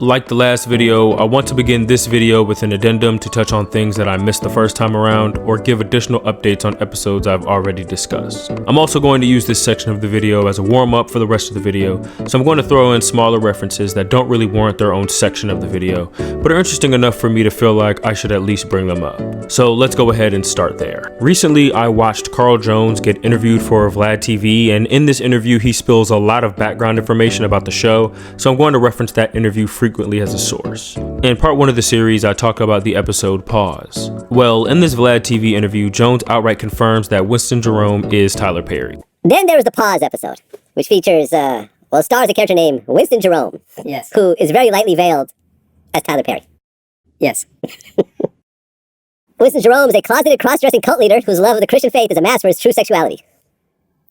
Like the last video, I want to begin this video with an addendum to touch on things that I missed the first time around or give additional updates on episodes I've already discussed. I'm also going to use this section of the video as a warm-up for the rest of the video, so I'm going to throw in smaller references that don't really warrant their own section of the video, but are interesting enough for me to feel like I should at least bring them up. So let's go ahead and start there. Recently, I watched Carl Jones get interviewed for Vlad TV, and in this interview, he spills a lot of background information about the show, so I'm going to reference that interview frequently as a source. In part 1 of the series, I talk about the episode Pause. Well, in this Vlad TV interview, Jones outright confirms that Winston Jerome is Tyler Perry. Then there was the Pause episode, which features, stars a character named Winston Jerome. Yes. Who is very lightly veiled as Tyler Perry. Yes. Winston Jerome is a closeted cross-dressing cult leader whose love of the Christian faith is a mask for his true sexuality.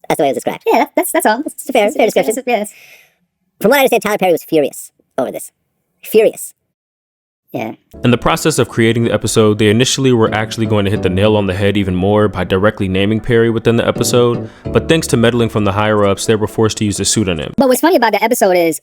That's the way it was described. Yeah, that's all. It's a fair description. Yes. From what I understand, Tyler Perry was furious over this. Furious. Yeah. In the process of creating the episode, they initially were actually going to hit the nail on the head even more by directly naming Perry within the episode, but thanks to meddling from the higher-ups, they were forced to use a pseudonym. But what's funny about the episode is,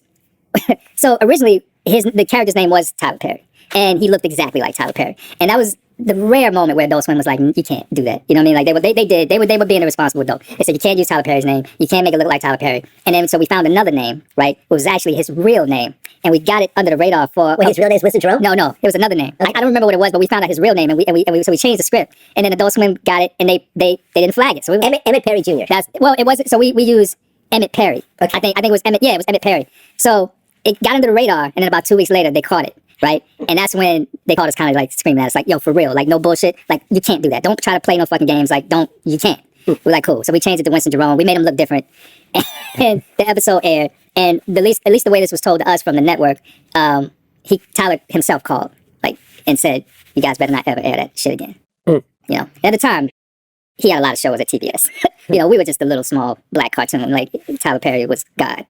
so originally, the character's name was Tyler Perry, and he looked exactly like Tyler Perry, and that was the rare moment where Adult Swim was like, you can't do that. You know what I mean? Like they were being irresponsible adult. They said you can't use Tyler Perry's name. You can't make it look like Tyler Perry. And then so we found another name, right? It was actually his real name, and we got it under the radar for. Wait, his real name is Winston Jerome? No, it was another name. Okay. I don't remember what it was, but we found out his real name, and so we changed the script. And then Adult Swim got it, and they didn't flag it. So Emmett Perry Jr. It wasn't. So we used Emmett Perry. Okay. I think it was Emmett. Yeah, it was Emmett Perry. So it got under the radar, and then about 2 weeks later they caught it. Right? And that's when they called us kind of like screaming at us, like, yo, for real, like, no bullshit. Like, you can't do that. Don't try to play no fucking games. Like, you can't. We're like, cool. So we changed it to Winston Jerome. We made him look different. And the episode aired. And at least the way this was told to us from the network, Tyler himself called, like, and said, you guys better not ever air that shit again. You know, at the time, he had a lot of shows at TBS. You know, we were just a little small black cartoon. Like, Tyler Perry was God.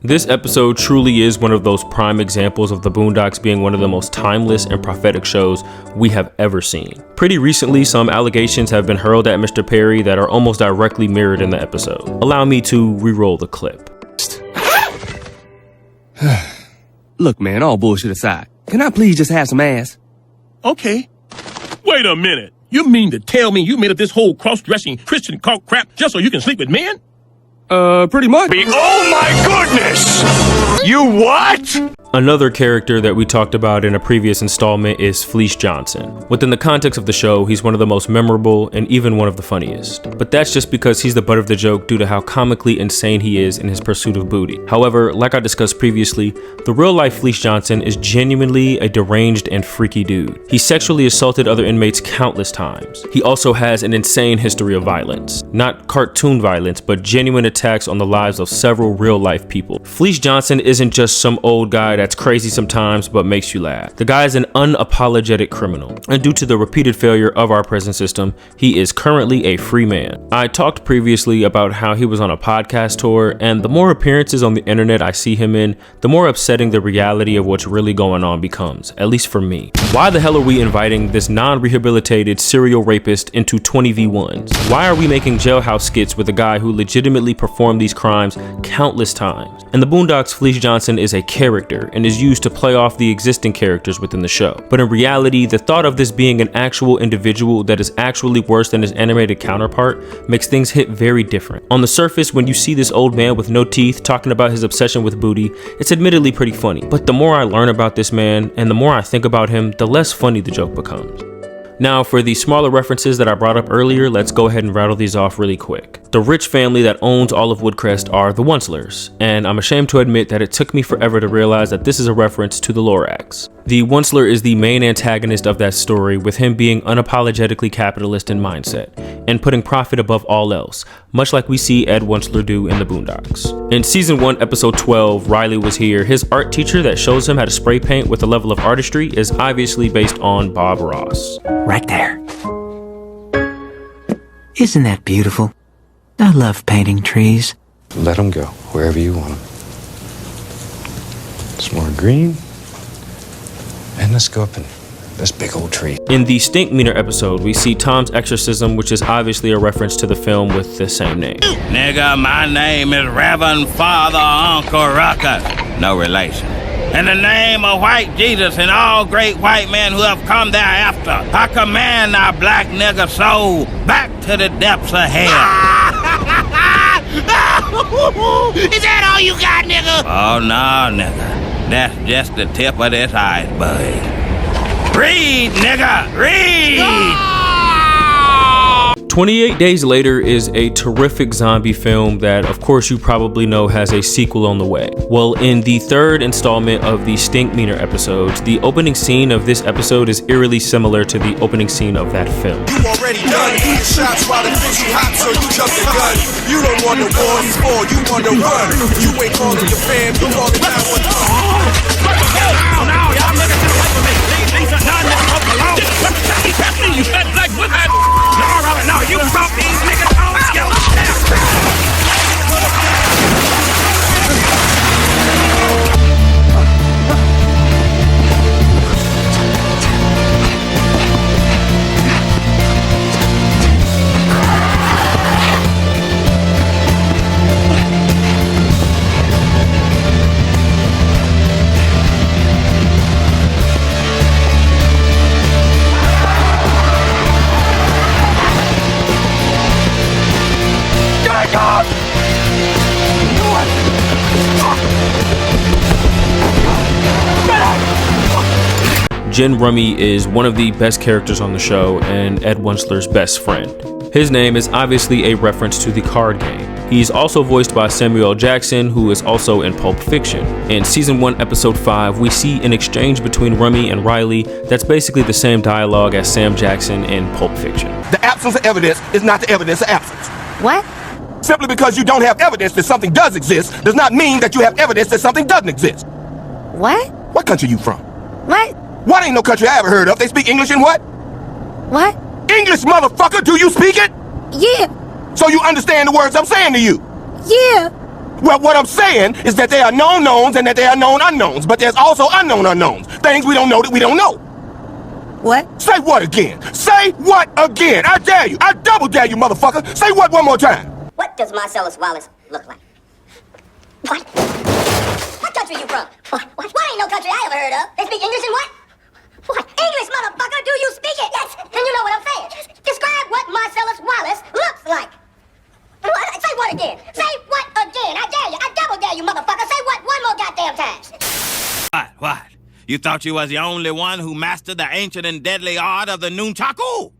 This episode truly is one of those prime examples of the Boondocks being one of the most timeless and prophetic shows we have ever seen. Pretty recently, some allegations have been hurled at Mr. Perry that are almost directly mirrored in the episode. Allow me to re-roll the clip. Look, man, all bullshit aside, can I please just have some ass? Okay. Wait a minute. You mean to tell me you made up this whole cross-dressing Christian cult crap just so you can sleep with men? Pretty much. Oh my goodness! You what? Another character that we talked about in a previous installment is Fleece Johnson. Within the context of the show, he's one of the most memorable and even one of the funniest. But that's just because he's the butt of the joke due to how comically insane he is in his pursuit of booty. However, like I discussed previously, the real-life Fleece Johnson is genuinely a deranged and freaky dude. He sexually assaulted other inmates countless times. He also has an insane history of violence. Not cartoon violence, but genuine attacks on the lives of several real-life people. Fleece Johnson isn't just some old guy that's crazy sometimes but makes you laugh. The guy is an unapologetic criminal, and due to the repeated failure of our prison system, he is currently a free man. I talked previously about how he was on a podcast tour, and the more appearances on the internet I see him in, the more upsetting the reality of what's really going on becomes, at least for me. Why the hell are we inviting this non-rehabilitated serial rapist into 20v1s? Why are we making jailhouse skits with a guy who legitimately performed these crimes countless times? In the Boondocks, Fleece Johnson is a character and is used to play off the existing characters within the show. But in reality, the thought of this being an actual individual that is actually worse than his animated counterpart makes things hit very different. On the surface, when you see this old man with no teeth talking about his obsession with booty, it's admittedly pretty funny. But the more I learn about this man and the more I think about him, the less funny the joke becomes. Now, for the smaller references that I brought up earlier, let's go ahead and rattle these off really quick. The rich family that owns all of Woodcrest are the Onslers, and I'm ashamed to admit that it took me forever to realize that this is a reference to the Lorax. The Onceler is the main antagonist of that story, with him being unapologetically capitalist in mindset, and putting profit above all else, much like we see Ed Onceler do in the Boondocks. In season 1, episode 12, Riley Was Here, his art teacher that shows him how to spray paint with a level of artistry is obviously based on Bob Ross. Right there. Isn't that beautiful? I love painting trees. Let them go wherever you want them. Some more green. And let's go up in this big old tree. In the Stink Meaner episode, we see Tom's exorcism, which is obviously a reference to the film with the same name. Nigga, my name is Reverend Father Uncle Ruckus. No relation. In the name of white Jesus and all great white men who have come thereafter, I command thy black nigger soul back to the depths of hell. Is that all you got, nigga? Oh, no, nigga. That's just the tip of this iceberg. Read, nigga, read! 28 Days Later is a terrific zombie film that, of course, you probably know has a sequel on the way. Well, in the third installment of the Stink Meaner episodes, the opening scene of this episode is eerily similar to the opening scene of that film. You already done eating shots while the fish you hot, so you jump the gun. You don't want the war, he's for, you want to run. You ain't calling your fam, you calling 911. No, y'all niggas just wait for me. These are not niggas alone. You fat black woman. No, Robert, no, you brought these niggas on your Jen Rummy is one of the best characters on the show and Ed Wensler's best friend. His name is obviously a reference to the card game. He's also voiced by Samuel L. Jackson, who is also in Pulp Fiction. In Season 1, Episode 5, we see an exchange between Rummy and Riley that's basically the same dialogue as Sam Jackson in Pulp Fiction. The absence of evidence is not the evidence of absence. What? Simply because you don't have evidence that something does exist does not mean that you have evidence that something doesn't exist. What? What country you from? What? What ain't no country I ever heard of? They speak English in what? What? English, motherfucker! Do you speak it? Yeah. So you understand the words I'm saying to you? Yeah. Well, what I'm saying is that there are known knowns and that there are known unknowns, but there's also unknown unknowns. Things we don't know that we don't know. What? Say what again? Say what again? I dare you. I double dare you, motherfucker. Say what one more time. What does Marcellus Wallace look like? What? What country you from? What ain't no country I ever heard of? They speak English in what? What? English, motherfucker, do you speak it? Yes. And you know what I'm saying. Describe what Marcellus Wallace looks like. What? Say what again? Say what again? I dare you. I double dare you, motherfucker. Say what one more goddamn time. What? You thought you was the only one who mastered the ancient and deadly art of the nunchaku?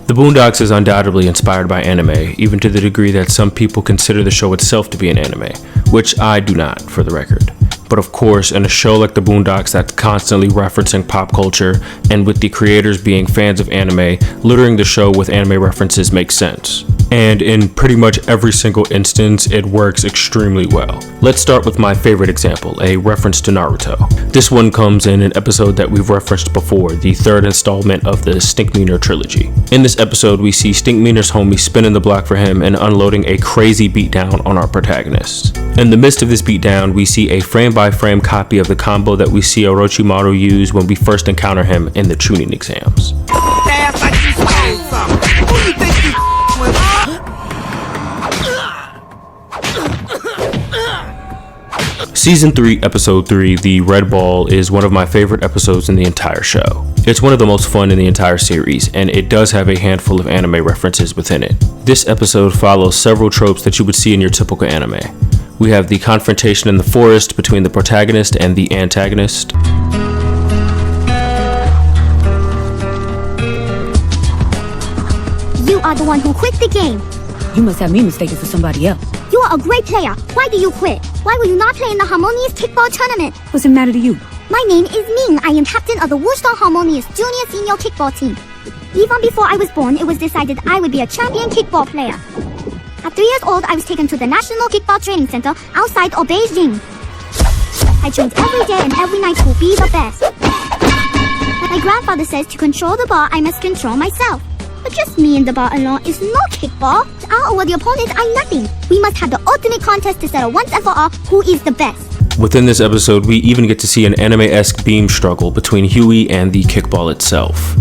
The Boondocks is undoubtedly inspired by anime, even to the degree that some people consider the show itself to be an anime, which I do not, for the record. But of course, in a show like The Boondocks that's constantly referencing pop culture, and with the creators being fans of anime, littering the show with anime references makes sense. And in pretty much every single instance, it works extremely well. Let's start with my favorite example, a reference to Naruto. This one comes in an episode that we've referenced before, the third installment of the Stink Meaner trilogy. In this episode, we see Stink Meaner's homie spinning the block for him and unloading a crazy beatdown on our protagonist. In the midst of this beatdown, we see a frame-by-frame copy of the combo that we see Orochimaru use when we first encounter him in the Chunin exams. Season 3, Episode 3, The Red Ball, is one of my favorite episodes in the entire show. It's one of the most fun in the entire series, and it does have a handful of anime references within it. This episode follows several tropes that you would see in your typical anime. We have the confrontation in the forest between the protagonist and the antagonist. You are the one who quit the game. You must have me mistaken for somebody else. You are a great player. Why did you quit? Why will you not play in the Harmonious Kickball Tournament? What's the matter to you? My name is Ming. I am captain of the Worcester Harmonious Junior Senior Kickball team. Even before I was born, it was decided I would be a champion kickball player. At 3 years old, I was taken to the National Kickball Training Center outside of Beijing. I trained every day and every night to be the best. My grandfather says to control the ball, I must control myself. But just me and the ball alone is no kickball. Out over the opponent, I'm nothing. We must have the ultimate contest to settle once and for all who is the best. Within this episode, we even get to see an anime-esque beam struggle between Huey and the kickball itself.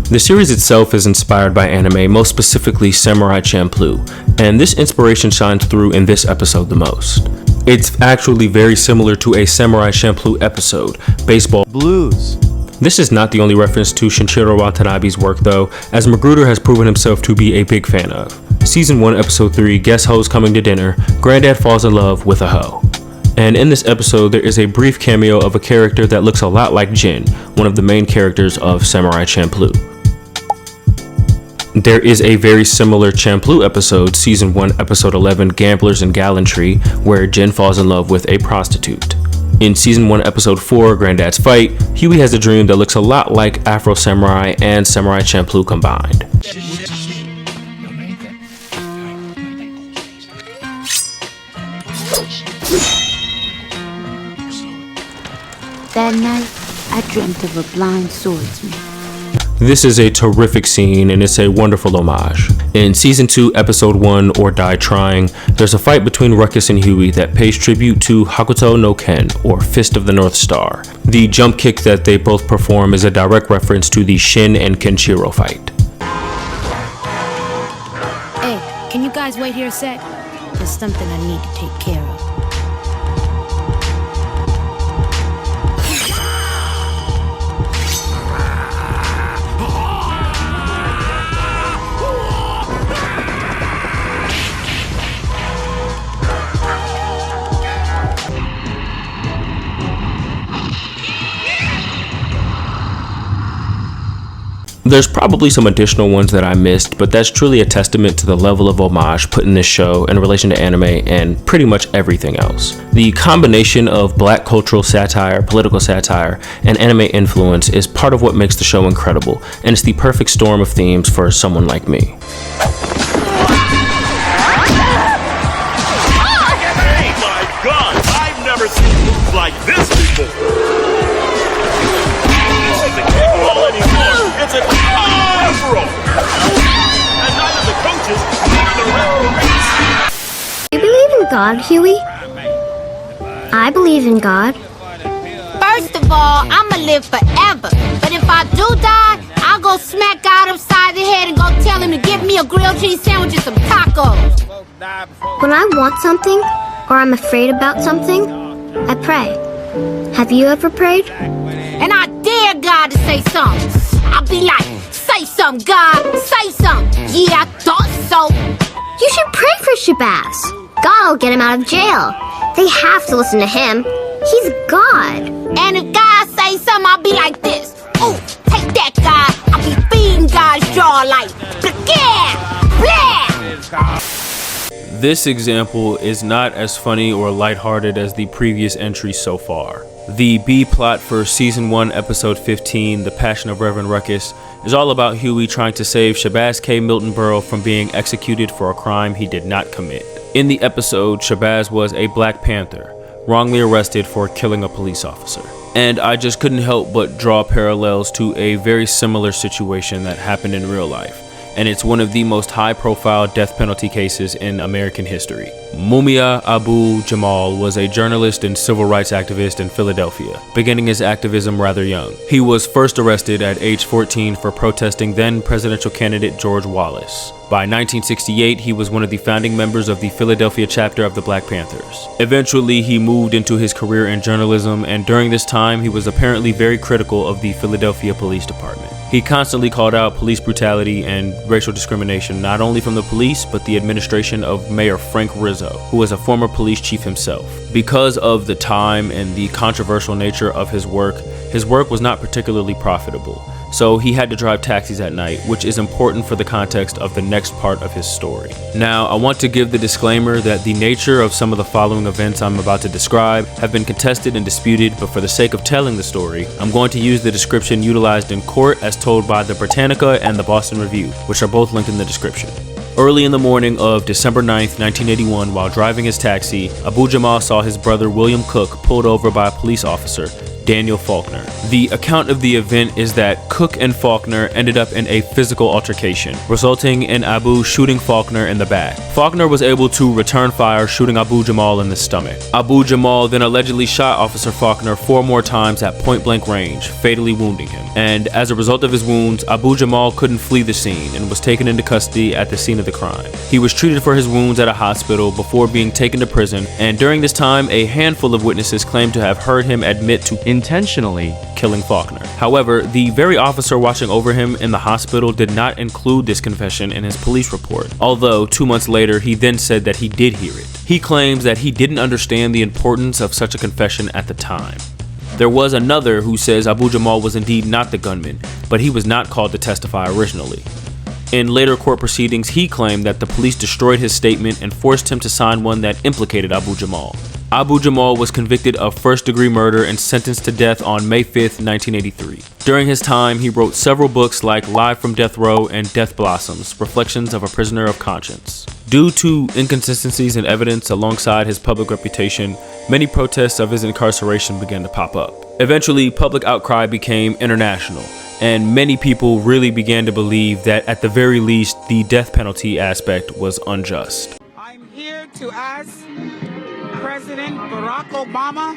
The series itself is inspired by anime, most specifically Samurai Champloo, and this inspiration shines through in this episode the most. It's actually very similar to a Samurai Champloo episode, Baseball Blues. This is not the only reference to Shinichiro Watanabe's work though, as Magruder has proven himself to be a big fan of. Season 1 Episode 3, Guest Ho's Coming to Dinner, Granddad falls in love with a hoe. And in this episode, there is a brief cameo of a character that looks a lot like Jin, one of the main characters of Samurai Champloo. There is a very similar Champloo episode, Season 1, Episode 11, Gamblers and Gallantry, where Jin falls in love with a prostitute. In Season 1, Episode 4, Granddad's Fight, Huey has a dream that looks a lot like Afro Samurai and Samurai Champloo combined. That night, I dreamt of a blind swordsman. This is a terrific scene and it's a wonderful homage. In Season 2, Episode 1, Or Die Trying, there's a fight between Ruckus and Huey that pays tribute to Hakuto no Ken, or Fist of the North Star. The jump kick that they both perform is a direct reference to the Shin and Kenshiro fight. Hey, can you guys wait here a sec? There's something I need to take care of. There's probably some additional ones that I missed, but that's truly a testament to the level of homage put in this show in relation to anime and pretty much everything else. The combination of black cultural satire, political satire, and anime influence is part of what makes the show incredible, and it's the perfect storm of themes for someone like me. My God, I've never seen moves like this before. This isn't kickball anymore. It's an afro. And neither the coaches nor the referees. You believe in God, Huey? I believe in God. First of all, I'ma live forever. But if I do die, I'll go smack God upside the head and go tell him to give me a grilled cheese sandwich and some tacos. When I want something, or I'm afraid about something, I pray. Have you ever prayed? And I dare God to say something. I'll be like, say something, God, say something. Yeah, I thought so. You should pray for Shabazz. God will get him out of jail. They have to listen to him. He's God. And if God say something, I'll be like this. Ooh, take that, God. I'll be feeding God's jaw like, blah. This example is not as funny or lighthearted as the previous entries so far. The B plot for Season 1, Episode 15, The Passion of Reverend Ruckus, is all about Huey trying to save Shabazz K. Miltonborough from being executed for a crime he did not commit. In the episode, Shabazz was a Black Panther, wrongly arrested for killing a police officer. And I just couldn't help but draw parallels to a very similar situation that happened in real life. And it's one of the most high-profile death penalty cases in American history. Mumia Abu-Jamal was a journalist and civil rights activist in Philadelphia, beginning his activism rather young. He was first arrested at age 14 for protesting then presidential candidate George Wallace. By 1968, he was one of the founding members of the Philadelphia chapter of the Black Panthers. Eventually, he moved into his career in journalism, and during this time, he was apparently very critical of the Philadelphia Police Department. He constantly called out police brutality and racial discrimination, not only from the police, but the administration of Mayor Frank Rizzo, who was a former police chief himself. Because of the time and the controversial nature of his work was not particularly profitable. so he had to drive taxis at night, which is important for the context of the next part of his story. Now, I want to give the disclaimer that the nature of some of the following events I'm about to describe have been contested and disputed, but for the sake of telling the story, I'm going to use the description utilized in court as told by the Britannica and the Boston Review, which are both linked in the description. Early in the morning of December 9th, 1981, while driving his taxi, Abu Jamal saw his brother William Cook pulled over by a police officer, Daniel Faulkner. The account of the event is that Cook and Faulkner ended up in a physical altercation, resulting in Abu shooting Faulkner in the back. Faulkner was able to return fire, shooting Abu Jamal in the stomach. Abu Jamal then allegedly shot Officer Faulkner 4 more times at point-blank range, fatally wounding him. And as a result of his wounds, Abu Jamal couldn't flee the scene and was taken into custody at the scene of the crime. He was treated for his wounds at a hospital before being taken to prison, and during this time, a handful of witnesses claimed to have heard him admit to intentionally killing Faulkner. However, the very officer watching over him in the hospital did not include this confession in his police report, although 2 months later he then said that he did hear it. He claims that he didn't understand the importance of such a confession at the time. There was another who says Abu Jamal was indeed not the gunman, but he was not called to testify originally. In later court proceedings, he claimed that the police destroyed his statement and forced him to sign one that implicated Abu Jamal. Abu Jamal was convicted of first-degree murder and sentenced to death on May 5th, 1983. During his time, he wrote several books like Live from Death Row and Death Blossoms, Reflections of a Prisoner of Conscience. Due to inconsistencies in evidence alongside his public reputation, many protests of his incarceration began to pop up. Eventually, public outcry became international, and many people really began to believe that at the very least, the death penalty aspect was unjust. I'm here to ask President Barack Obama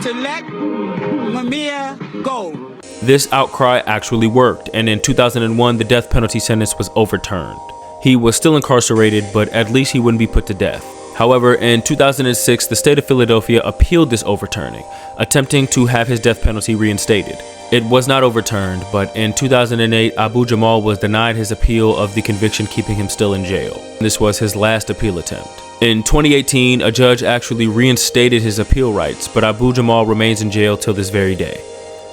to let Mumia go. This outcry actually worked, and in 2001, the death penalty sentence was overturned. He was still incarcerated, but at least he wouldn't be put to death. However, in 2006, the state of Philadelphia appealed this overturning, attempting to have his death penalty reinstated. It was not overturned, but in 2008, Abu Jamal was denied his appeal of the conviction, keeping him still in jail. This was his last appeal attempt. In 2018, a judge actually reinstated his appeal rights, but Abu Jamal remains in jail till this very day.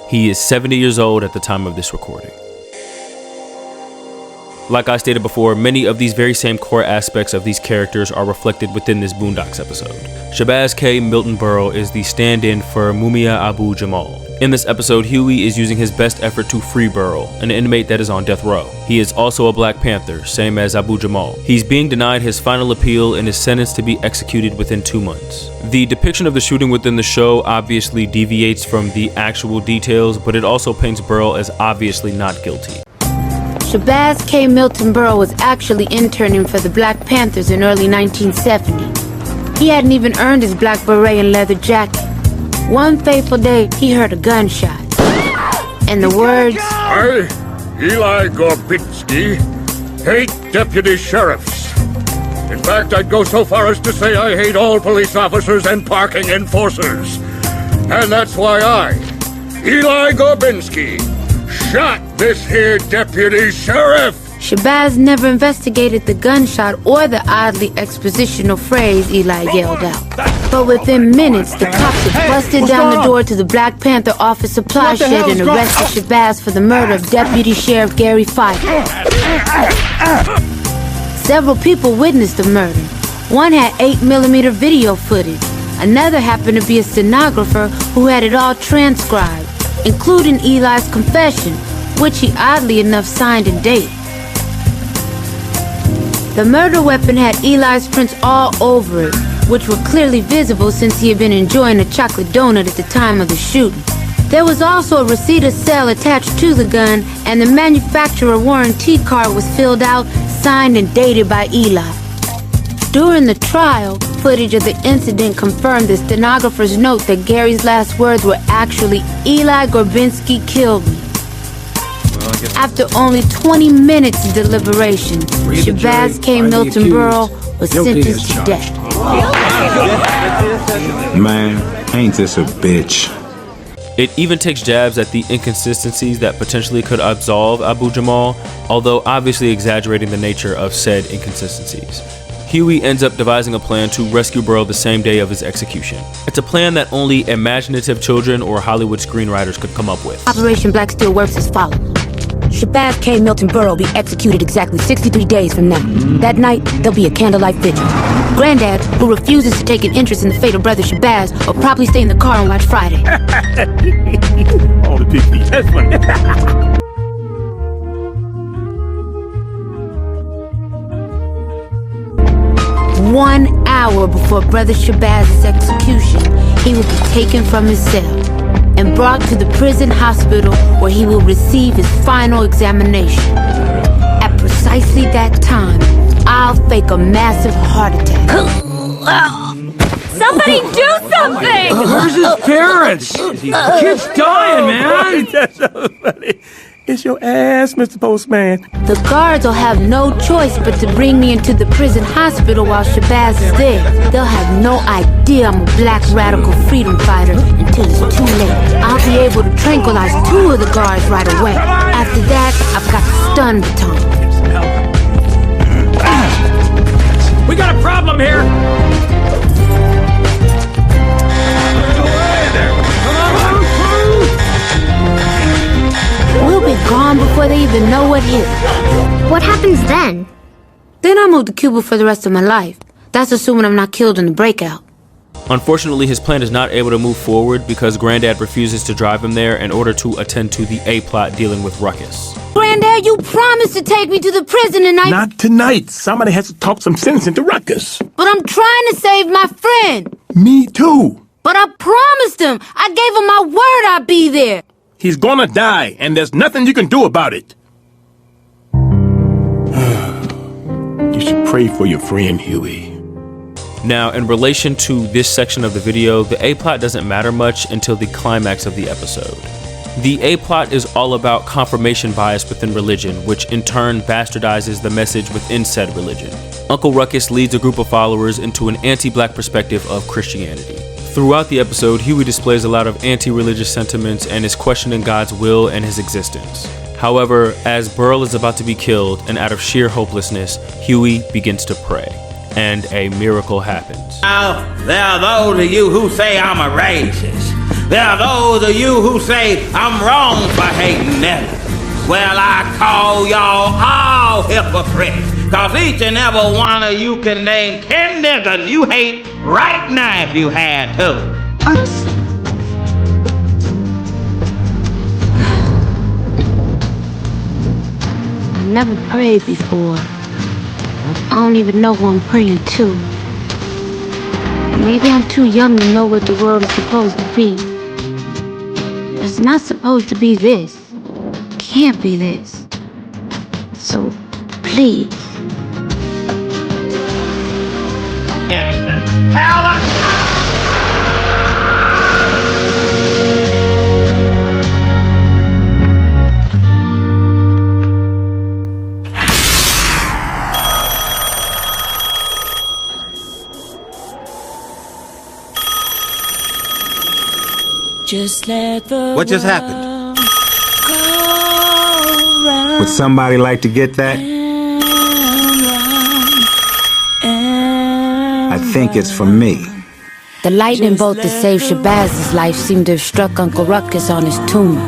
He is 70 years old at the time of this recording. Like I stated before, many of these very same core aspects of these characters are reflected within this Boondocks episode. Shabazz K. Milton Burrow is the stand-in for Mumia Abu Jamal. In this episode, Huey is using his best effort to free Burrow, an inmate that is on death row. He is also a Black Panther, same as Abu Jamal. He's being denied his final appeal and is sentenced to be executed within 2 months. The depiction of the shooting within the show obviously deviates from the actual details, but it also paints Burrow as obviously not guilty. Shabazz K. Milton Burrow was actually interning for the Black Panthers in early 1970. He hadn't even earned his black beret and leather jacket. One fateful day, he heard a gunshot. And the words, I, Eli Gorbinski, hate deputy sheriffs. In fact, I'd go so far as to say I hate all police officers and parking enforcers. And that's why I, Eli Gorbinski, shot this here deputy sheriff. Shabazz never investigated the gunshot or the oddly expositional phrase Eli yelled out. But within minutes, the cops had busted down the door to the Black Panther office supply shed and arrested Shabazz for the murder of Deputy Sheriff Gary Pfeiffer. Several people witnessed the murder. One had 8mm video footage. Another happened to be a stenographer who had it all transcribed, including Eli's confession, which he oddly enough signed and dated. The murder weapon had Eli's prints all over it, which were clearly visible since he had been enjoying a chocolate donut at the time of the shooting. There was also a receipt of sale attached to the gun, and the manufacturer warranty card was filled out, signed and dated by Eli. During the trial, footage of the incident confirmed the stenographer's note that Gary's last words were actually, "Eli Gorbinski killed me." After only 20 minutes of deliberation, Shabazz K. Milton Burrow was sentenced to death. Man, ain't this a bitch? It even takes jabs at the inconsistencies that potentially could absolve Abu Jamal, although obviously exaggerating the nature of said inconsistencies. Huey ends up devising a plan to rescue Burl the same day of his execution. It's a plan that only imaginative children or Hollywood screenwriters could come up with. Operation Black Steel works as follows. Shabazz K. Milton Burrow will be executed exactly 63 days from now. That night, there'll be a candlelight vigil. Granddad, who refuses to take an interest in the fate of brother Shabazz, will probably stay in the car and watch Friday. Oh, the big feet. That's funny. 1 hour before brother Shabazz's execution, he will be taken from his cell and brought to the prison hospital where he will receive his final examination. At precisely that time, I'll fake a massive heart attack. Somebody do something! Where's his parents? Kid's dying, man. That's so funny. It's your ass, Mr. Postman. The guards will have no choice but to bring me into the prison hospital while Shabazz is there. They'll have no idea I'm a black radical freedom fighter until it's too late. I'll be able to tranquilize 2 of the guards right away. After that, I've got the stun baton. We got a problem here. We'll be gone before they even know what hit. What happens then? Then I move to Cuba for the rest of my life. That's assuming I'm not killed in the breakout. Unfortunately, his plan is not able to move forward because Granddad refuses to drive him there in order to attend to the A-plot dealing with Ruckus. Granddad, you promised to take me to the prison and Not tonight. Somebody has to talk some sense into Ruckus. But I'm trying to save my friend. Me too. But I promised him. I gave him my word I'd be there. He's gonna die, and there's nothing you can do about it. You should pray for your friend, Huey. Now, in relation to this section of the video, the A-plot doesn't matter much until the climax of the episode. The A-plot is all about confirmation bias within religion, which in turn bastardizes the message within said religion. Uncle Ruckus leads a group of followers into an anti-black perspective of Christianity. Throughout the episode, Huey displays a lot of anti-religious sentiments and is questioning God's will and his existence. However, as Burl is about to be killed and out of sheer hopelessness, Huey begins to pray, and a miracle happens. Now, there are those of you who say I'm a racist. There are those of you who say I'm wrong for hating niggas. Well, I call y'all all hypocrites. Cause each and every one of you can name 10 niggas you hate right now if you had to. I've never prayed before. I don't even know who I'm praying to. Maybe I'm too young to know what the world is supposed to be. It's not supposed to be this. It can't be this. So, please. What just happened? Would somebody like to get that? I think it's for me. The lightning bolt that saved Shabazz's life seemed to have struck Uncle Ruckus on his tumor.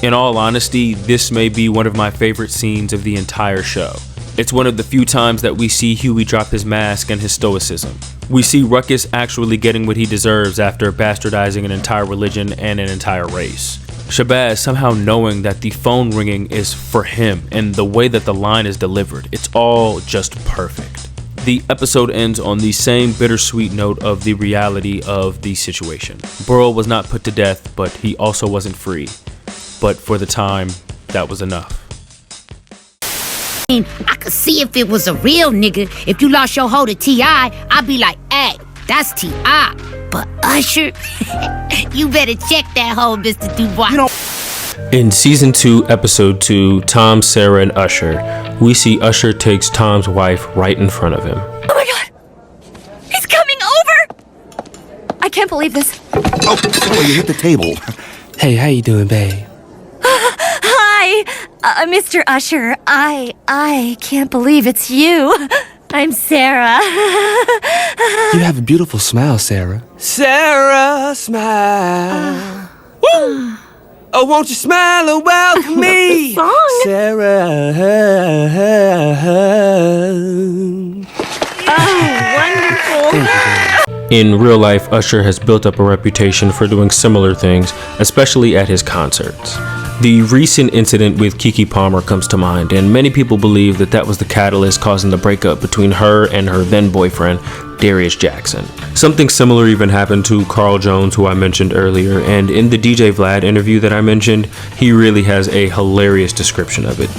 In all honesty, this may be one of my favorite scenes of the entire show. It's one of the few times that we see Huey drop his mask and his stoicism. We see Ruckus actually getting what he deserves after bastardizing an entire religion and an entire race. Shabazz somehow knowing that the phone ringing is for him and the way that the line is delivered, it's all just perfect. The episode ends on the same bittersweet note of the reality of the situation. Burl was not put to death, but he also wasn't free. But for the time, that was enough. I could see if it was a real nigga. If you lost your hoe to T.I., I'd be like, hey, that's T.I. But Usher, you better check that hoe, Mr. Dubois. In season 2, episode 2, Tom, Sarah, and Usher, we see Usher takes Tom's wife right in front of him. Oh my god! He's coming over! I can't believe this. Oh, sorry, you hit the table. Hey, how you doing, babe? Hi, Mr. Usher. I can't believe it's you. I'm Sarah. You have a beautiful smile, Sarah. Sarah, smile. Woo! Oh, won't you smile and welcome me? Song. Sarah. Wonderful. In real life, Usher has built up a reputation for doing similar things, especially at his concerts. The recent incident with Keke Palmer comes to mind, and many people believe that that was the catalyst causing the breakup between her and her then boyfriend, Darius Jackson. Something similar even happened to Carl Jones, who I mentioned earlier, and in the DJ Vlad interview that I mentioned, he really has a hilarious description of it.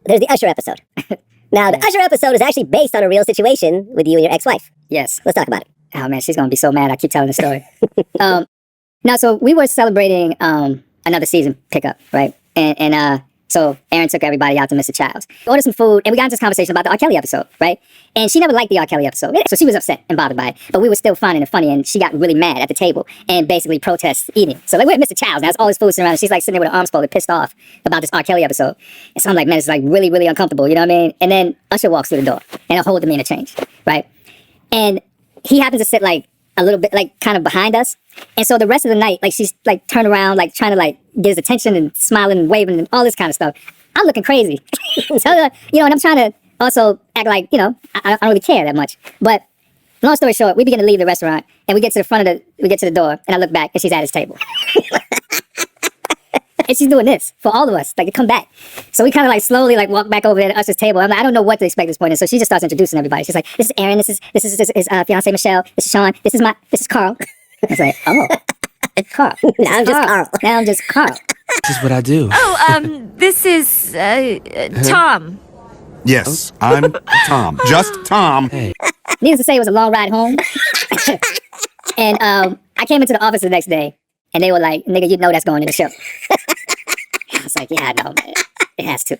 There's the Usher episode. Now, the Usher episode is actually based on a real situation with you and your ex-wife. Yes. Let's talk about it. Oh man, she's gonna be so mad. I keep telling the story. Now, so we were celebrating another season pickup, right? And so Aaron took everybody out to Mr. Child's. We ordered some food, and we got into this conversation about the R. Kelly episode, right? And she never liked the R. Kelly episode, so she was upset and bothered by it. But we were still finding it funny, and she got really mad at the table and basically protests eating. So like we're at Mr. Child's, now it's all this food sitting around, and she's like sitting there with her arms folded, pissed off about this R. Kelly episode. And so I'm like, man, it's like really, really uncomfortable, you know what I mean? And then Usher walks through the door, and he'll hold the mean change, right? And he happens to sit like a little bit like kind of behind us. And so the rest of the night, like she's like turned around, like trying to like get his attention and smiling and waving and all this kind of stuff. I'm looking crazy. So, you know, and I'm trying to also act like, you know, I don't really care that much. But long story short, we begin to leave the restaurant and we get to the door and I look back and she's at his table. And she's doing this for all of us, like to come back. So we kind of like slowly like walk back over there to Usher's table. I'm like, I don't know what to expect at this point. And so she just starts introducing everybody. She's like, this is Aaron, this is his fiance Michelle, this is Sean, this is Carl. I was like, oh, Carl. Now I'm just Carl. This is what I do. Oh, this is Tom. Yes, I'm Tom. Just Tom. Hey. Needless to say, it was a long ride home. And I came into the office the next day and they were like, nigga, you know that's going in the show. I was like, yeah, I know, man. It has to.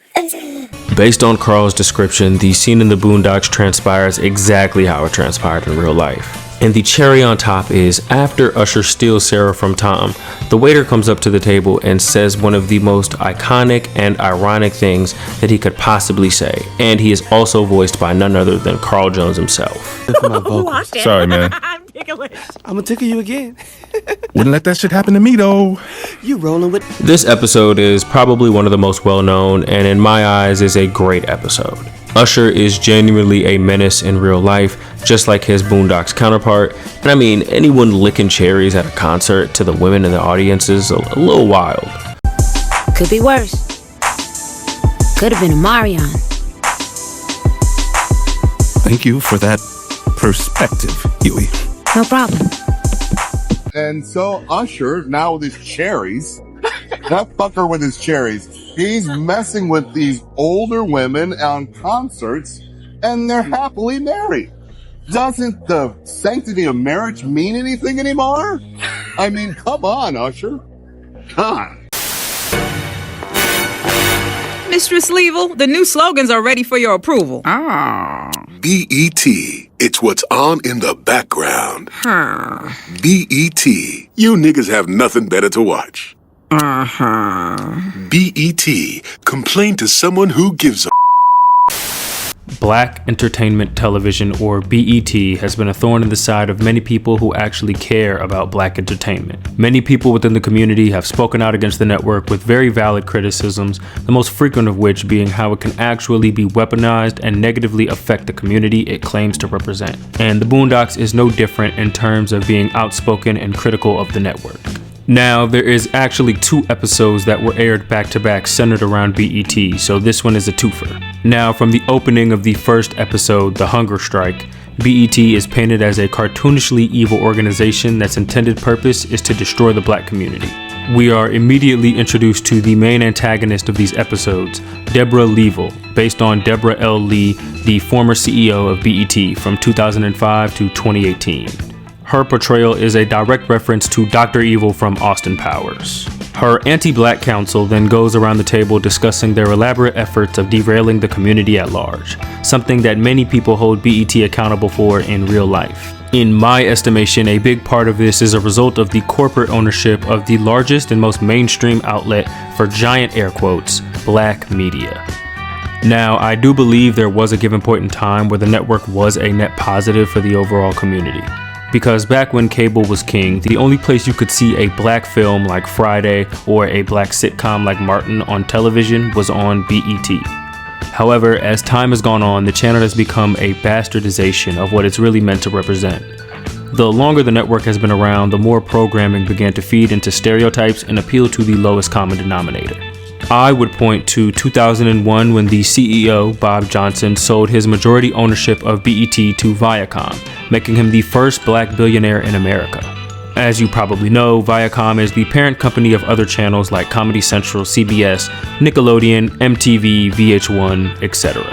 Based on Carl's description, the scene in the Boondocks transpires exactly how it transpired in real life. And the cherry on top is, after Usher steals Sarah from Tom, the waiter comes up to the table and says one of the most iconic and ironic things that he could possibly say. And he is also voiced by none other than Carl Jones himself. Sorry, man. I'm ticklish. I'm gonna tickle you again. Wouldn't let that shit happen to me, though. You rolling with... This episode is probably one of the most well-known, and in my eyes is a great episode. Usher is genuinely a menace in real life, just like his Boondocks counterpart. And I mean, anyone licking cherries at a concert to the women in the audience is a little wild. Could be worse. Could have been a Marion. Thank you for that perspective, Huey. No problem. And so Usher, now with his cherries, that fucker with his cherries, he's messing with these older women on concerts, and they're happily married. Doesn't the sanctity of marriage mean anything anymore? I mean, come on, Usher. God. Mistress Leeville, the new slogans are ready for your approval. BET. It's what's on in the background. BET. You niggas have nothing better to watch. BET. Complain to someone who gives a... Black Entertainment Television, or BET, has been a thorn in the side of many people who actually care about black entertainment. Many people within the community have spoken out against the network with very valid criticisms, the most frequent of which being how it can actually be weaponized and negatively affect the community it claims to represent. And the Boondocks is no different in terms of being outspoken and critical of the network. Now, there is actually 2 episodes that were aired back-to-back centered around BET, so this one is a twofer. Now, from the opening of the first episode, The Hunger Strike, BET is painted as a cartoonishly evil organization that's intended purpose is to destroy the black community. We are immediately introduced to the main antagonist of these episodes, Deborah Leeville, based on Deborah L. Lee, the former CEO of BET from 2005 to 2018. Her portrayal is a direct reference to Dr. Evil from Austin Powers. Her anti-black counsel then goes around the table discussing their elaborate efforts of derailing the community at large, something that many people hold BET accountable for in real life. In my estimation, a big part of this is a result of the corporate ownership of the largest and most mainstream outlet for giant air quotes, black media. Now, I do believe there was a given point in time where the network was a net positive for the overall community. Because back when cable was king, the only place you could see a black film like Friday or a black sitcom like Martin on television was on BET. However, as time has gone on, the channel has become a bastardization of what it's really meant to represent. The longer the network has been around, the more programming began to feed into stereotypes and appeal to the lowest common denominator. I would point to 2001 when the CEO, Bob Johnson, sold his majority ownership of BET to Viacom, making him the first black billionaire in America. As you probably know, Viacom is the parent company of other channels like Comedy Central, CBS, Nickelodeon, MTV, VH1, etc.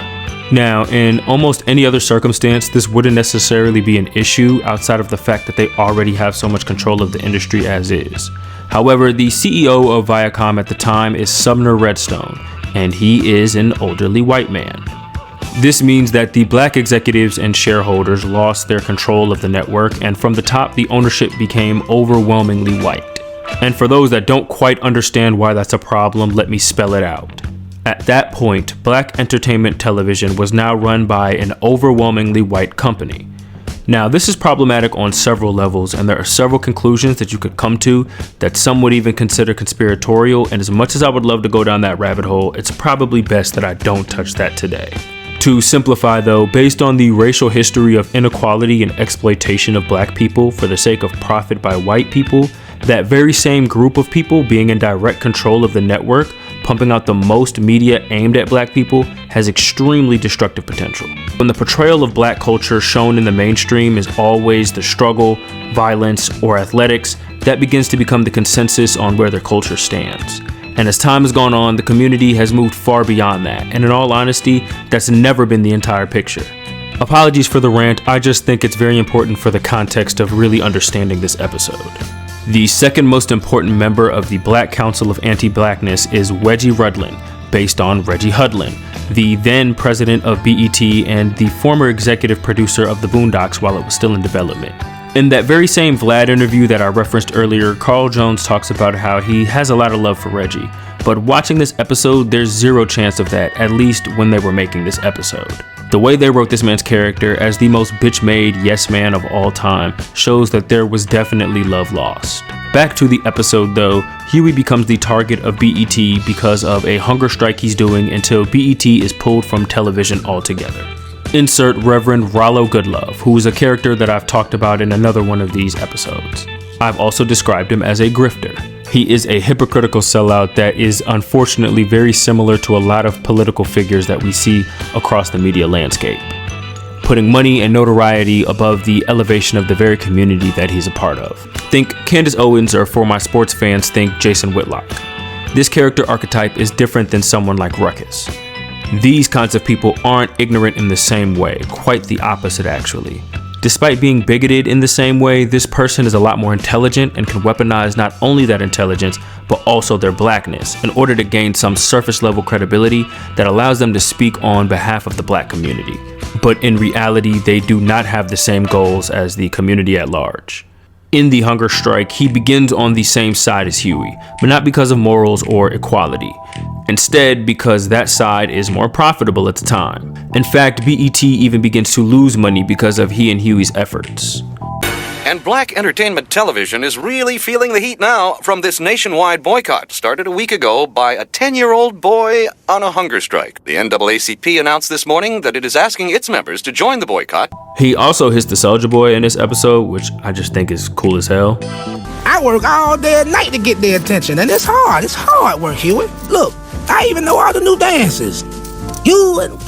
Now, in almost any other circumstance, this wouldn't necessarily be an issue outside of the fact that they already have so much control of the industry as is. However, the CEO of Viacom at the time is Sumner Redstone, and he is an elderly white man. This means that the black executives and shareholders lost their control of the network, and from the top, the ownership became overwhelmingly white. And for those that don't quite understand why that's a problem, let me spell it out. At that point, black entertainment television was now run by an overwhelmingly white company. Now, this is problematic on several levels, and there are several conclusions that you could come to that some would even consider conspiratorial, and as much as I would love to go down that rabbit hole, it's probably best that I don't touch that today. To simplify though, based on the racial history of inequality and exploitation of black people for the sake of profit by white people, that very same group of people being in direct control of the network, pumping out the most media aimed at black people, has extremely destructive potential. When the portrayal of black culture shown in the mainstream is always the struggle, violence, or athletics, that begins to become the consensus on where their culture stands. And as time has gone on, the community has moved far beyond that, and in all honesty, that's never been the entire picture. Apologies for the rant, I just think it's very important for the context of really understanding this episode. The second most important member of the Black Council of Anti-Blackness is Wedgie Rudlin, based on Reggie Hudlin, the then president of BET and the former executive producer of the Boondocks while it was still in development. In that very same Vlad interview that I referenced earlier, Carl Jones talks about how he has a lot of love for Reggie, but watching this episode, there's zero chance of that, at least when they were making this episode. The way they wrote this man's character as the most bitch-made yes man of all time shows that there was definitely love lost. Back to the episode though, Huey becomes the target of BET because of a hunger strike he's doing until BET is pulled from television altogether. Insert Reverend Rollo Goodlove, who is a character that I've talked about in another one of these episodes. I've also described him as a grifter. He is a hypocritical sellout that is unfortunately very similar to a lot of political figures that we see across the media landscape, putting money and notoriety above the elevation of the very community that he's a part of. Think Candace Owens, or for my sports fans, think Jason Whitlock. This character archetype is different than someone like Ruckus. These kinds of people aren't ignorant in the same way, quite the opposite actually. Despite being bigoted in the same way, this person is a lot more intelligent and can weaponize not only that intelligence, but also their blackness in order to gain some surface level credibility that allows them to speak on behalf of the black community. But in reality, they do not have the same goals as the community at large. In the hunger strike, he begins on the same side as Huey, but not because of morals or equality. Instead, because that side is more profitable at the time. In fact, BET even begins to lose money because of he and Huey's efforts. And black entertainment television is really feeling the heat now from this nationwide boycott started a week ago by a 10-year-old boy on a hunger strike. The NAACP announced this morning that it is asking its members to join the boycott. He also hits the Soulja Boy in this episode, which I just think is cool as hell. I work all day and night to get their attention, and it's hard work, Huey. Look, I even know all the new dances. You and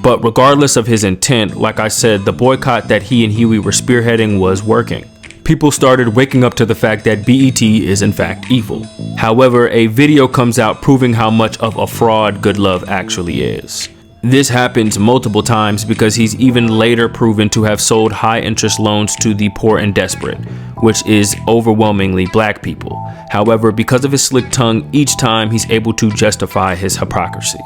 But regardless of his intent, like I said, the boycott that he and Huey were spearheading was working. People started waking up to the fact that BET is in fact evil. However, a video comes out proving how much of a fraud Goodlove actually is. This happens multiple times because he's even later proven to have sold high-interest loans to the poor and desperate, which is overwhelmingly black people. However, because of his slick tongue, each time he's able to justify his hypocrisy.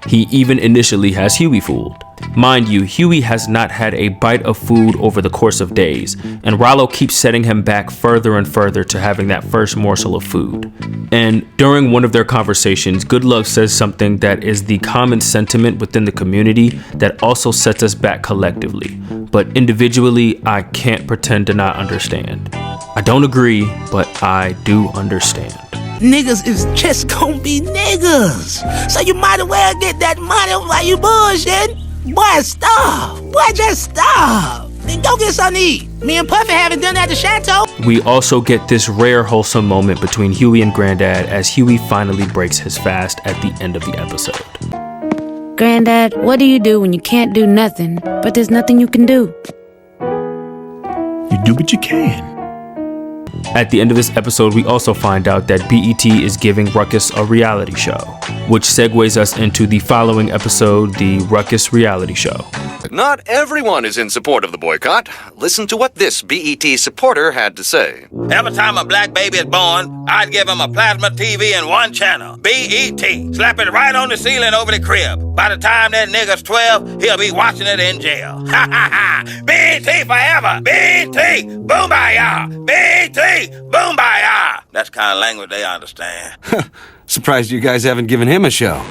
He even initially has Huey fooled. Mind you, Huey has not had a bite of food over the course of days, and Rollo keeps setting him back further and further to having that first morsel of food. And during one of their conversations, Goodluck says something that is the common sentiment within the community that also sets us back collectively. But individually, I can't pretend to not understand. I don't agree, but I do understand. Niggas is just gonna be niggas. So you might as well get that money while you bullshitting. Boy, stop. Boy, just stop. Then go get something to eat. Me and Puffy haven't done that at the chateau. We also get this rare wholesome moment between Huey and Granddad as Huey finally breaks his fast at the end of the episode. Granddad, what do you do when you can't do nothing, but there's nothing you can do? You do what you can. At the end of this episode, we also find out that BET is giving Ruckus a reality show, which segues us into the following episode, the Ruckus reality show. Not everyone is in support of the boycott. Listen to what this BET supporter had to say. Every time a black baby is born, I'd give him a plasma TV and one channel, BET. Slap it right on the ceiling over the crib. By the time that nigga's 12, he'll be watching it in jail. Ha ha ha! BET forever! BET! Boom-ba-ya! BET! Boom-ba-ya! That's the kind of language they understand. Surprised you guys haven't given him a show.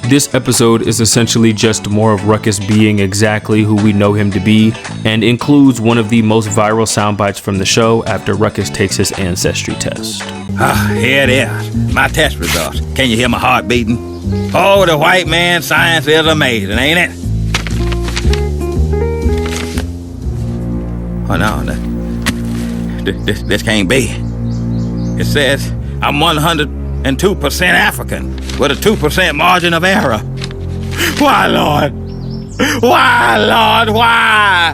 This episode is essentially just more of Ruckus being exactly who we know him to be, and includes one of the most viral sound bites from the show after Ruckus takes his ancestry test. Here it is. My test results. Can you hear my heart beating? Oh, the white man's science is amazing, ain't it? Oh, no. This can't be. It says I'm 102% African with a 2% margin of error. Why, Lord? Why, Lord? Why?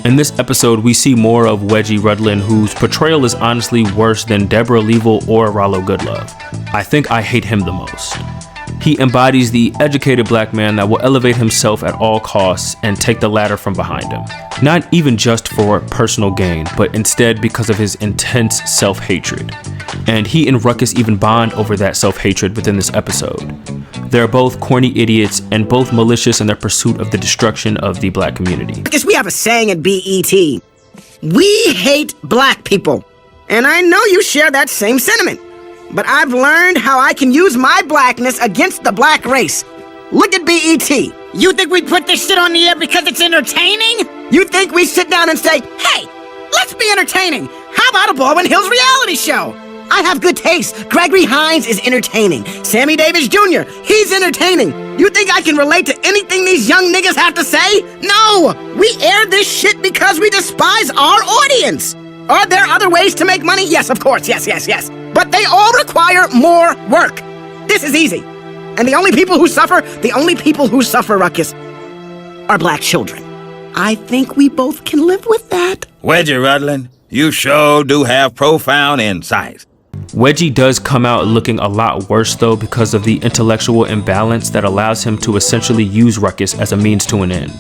In this episode, we see more of Wedgie Rudlin, whose portrayal is honestly worse than Deborah Leavell or Rollo Goodlove. I think I hate him the most. He embodies the educated black man that will elevate himself at all costs and take the ladder from behind him. Not even just for personal gain, but instead because of his intense self-hatred. And he and Ruckus even bond over that self-hatred within this episode. They're both corny idiots and both malicious in their pursuit of the destruction of the black community. Because we have a saying at BET. We hate black people. And I know you share that same sentiment. But I've learned how I can use my blackness against the black race. Look at BET. You think we put this shit on the air because it's entertaining? You think we sit down and say, hey, let's be entertaining. How about a Baldwin Hills reality show? I have good taste. Gregory Hines is entertaining. Sammy Davis Jr., he's entertaining. You think I can relate to anything these young niggas have to say? No! We air this shit because we despise our audience. Are there other ways to make money? Yes, of course. Yes. But they all require more work. This is easy. And the only people who suffer, Ruckus, are black children. I think we both can live with that. Wedgie Rudlin, you sure do have profound insights. Wedgie does come out looking a lot worse though because of the intellectual imbalance that allows him to essentially use Ruckus as a means to an end.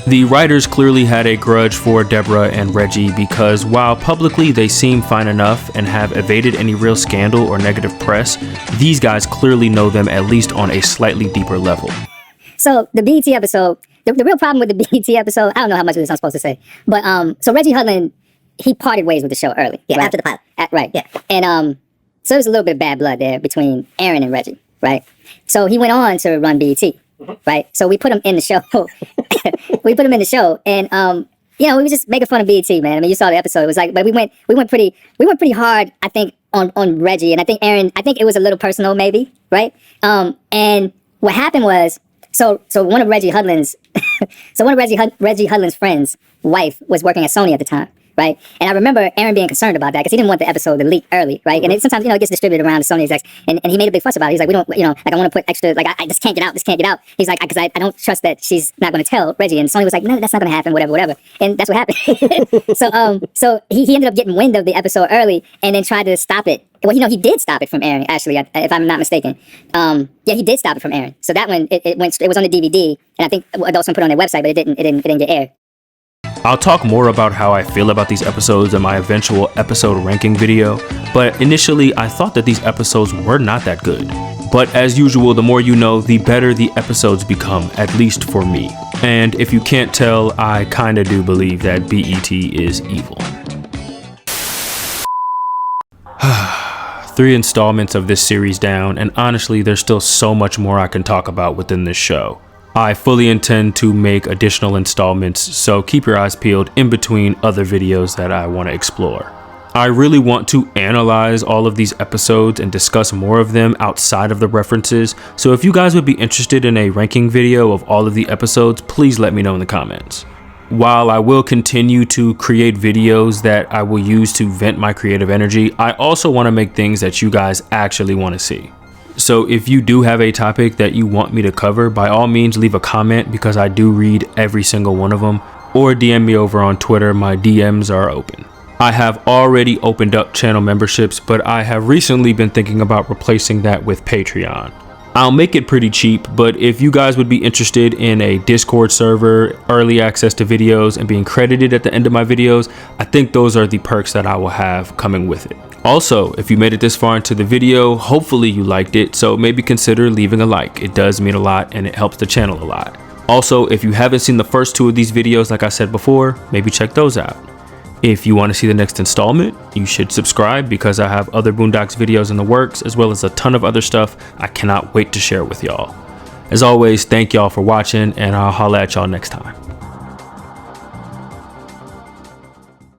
The writers clearly had a grudge for Deborah and Reggie because while publicly they seem fine enough and have evaded any real scandal or negative press, these guys clearly know them at least on a slightly deeper level. So the BET episode, the real problem with the BET episode, I don't know how much of this I'm supposed to say, but so Reggie Hudlin, he parted ways with the show early. Yeah, right? after the pilot. Right. Yeah. And so there's a little bit of bad blood there between Aaron and Reggie, right? So he went on to run BET, right? So we put him in the show. And you know, we were just making fun of BET, man. I mean, you saw the episode. It was like, but we went pretty hard, I think, on Reggie, and I think Aaron. I think it was a little personal, maybe, right? And what happened was, so one of Reggie Hudlin's friends' wife was working at Sony at the time. Right? And I remember Aaron being concerned about that because he didn't want the episode to leak early, right? And sometimes, it gets distributed around the Sony execs, and he made a big fuss about it. He's like, we don't, like, I want to put extra, like, I just can't get out. He's like, because I don't trust that she's not going to tell Reggie. And Sony was like, no, that's not going to happen, whatever. And that's what happened. So he ended up getting wind of the episode early and then tried to stop it. Well, he did stop it from Aaron, actually, if I'm not mistaken. Yeah, he did stop it from Aaron. So that one, it was on the DVD, and I think Adult Swim put it on their website, but it didn't get aired. I'll talk more about how I feel about these episodes in my eventual episode ranking video, but initially I thought that these episodes were not that good. But as usual, the more you know, the better the episodes become, at least for me. And if you can't tell, I kinda do believe that BET is evil. 3 installments of this series down, and honestly, there's still so much more I can talk about within this show. I fully intend to make additional installments, so keep your eyes peeled in between other videos that I want to explore. I really want to analyze all of these episodes and discuss more of them outside of the references, so if you guys would be interested in a ranking video of all of the episodes, please let me know in the comments. While I will continue to create videos that I will use to vent my creative energy, I also want to make things that you guys actually want to see. So if you do have a topic that you want me to cover, by all means leave a comment because I do read every single one of them, or DM me over on Twitter. My DMs are open. I have already opened up channel memberships, but I have recently been thinking about replacing that with Patreon. I'll make it pretty cheap, but if you guys would be interested in a Discord server, early access to videos, and being credited at the end of my videos, I think those are the perks that I will have coming with it. Also, if you made it this far into the video, hopefully you liked it, so maybe consider leaving a like. It does mean a lot and it helps the channel a lot. Also, if you haven't seen the first 2 of these videos, like I said before, maybe check those out. If you want to see the next installment, you should subscribe because I have other Boondocks videos in the works, as well as a ton of other stuff I cannot wait to share with y'all. As always, thank y'all for watching, and I'll holla at y'all next time.